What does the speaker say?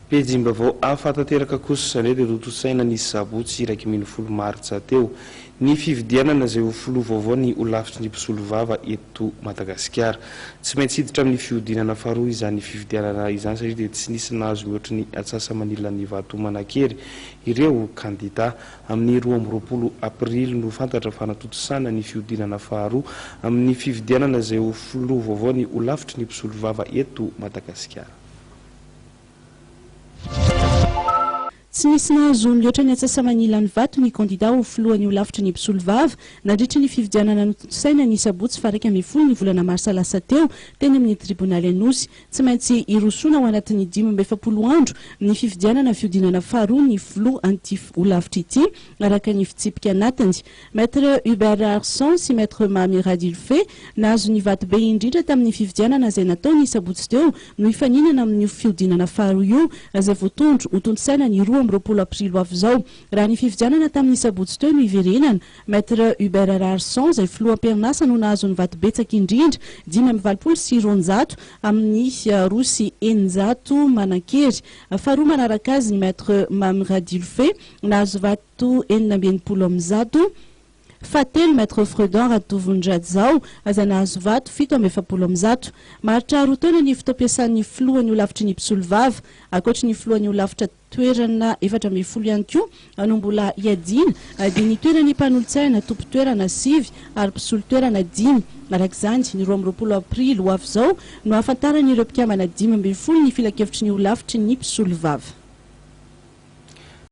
Pejim-baovao ahafantateraka kosa izany hoe dia rotosaina nisy sabotsy iraky amby folo maritsa teo ny fividianana izay ho filoha vaovao ny ho lavitry ny mpisolo vava eto Madagasikara. Tsy maintsy hiditra amin'ny fihodinana faharoa izany fividianana izany satria dia tsy nisy nahazo mihoatra ny atsasa manila ny vato manan-kery ireo kandida. Amin'ny 20 aprily no fantatra fa natotosana ny fihodinana faharoa amin'ny fividianana izay ho filoha vaovao ny ho lavitry ny mpisolo vava eto Madagasikara. Tsy nisy nahazo mihoatra ny atsasa-manila ny vato ny kandida ho filohan'ny ho lavitry ny mpisolo vava nandritra ny fividianana notosaina ny sabotsy faraika amby folo ny volana marsa lasa teo teny amin'ny tribonaly anosy. Tsy maintsy irosona ao anatin'ny 17 andro ny fividianana fihodinana faharoa ny filoha anty ho lavitra ity araka ny fitsipika anatiny. Maître Hubert Arson sy maître Mami Radilfe nahazo ny vato be indrindra tamin'ny fividianana izay natao ny sabotsy teo no ifaninana amin'ny fihodinana faharoa io izay voatondro ho tontosaina ny 20 aprily avy izao. Raha ny fividianana tamin'ny sabotsy teo no iverenana, maître Hubert Arson izay filoham-pianarana no nahazo ny vato betsaka indrindra 520 amin'ny 200 manan-kery. Faharoa manaraka azy ny maître Mami Radilfe nahazo vato 420. Fatelo maître Freudon Ratovondradzao izay nahazo vato 770. Maharitra roa taona ny fotoam-piasan'ny filohan'ny ho lavitry ny mpisolo vava ankoatra ny filohan'ny ho lavitra toerana 710 ihany koa no mbola iadina dia ny toerany mpanolotsaina tompo toerana 9 ary mpisolo toerana 10. Araka izany ny 20 aprily ho avy izao no ahafantaran'ireo mpikambana 10 ny filakevitry ny ho lavitry ny mpisolo vava.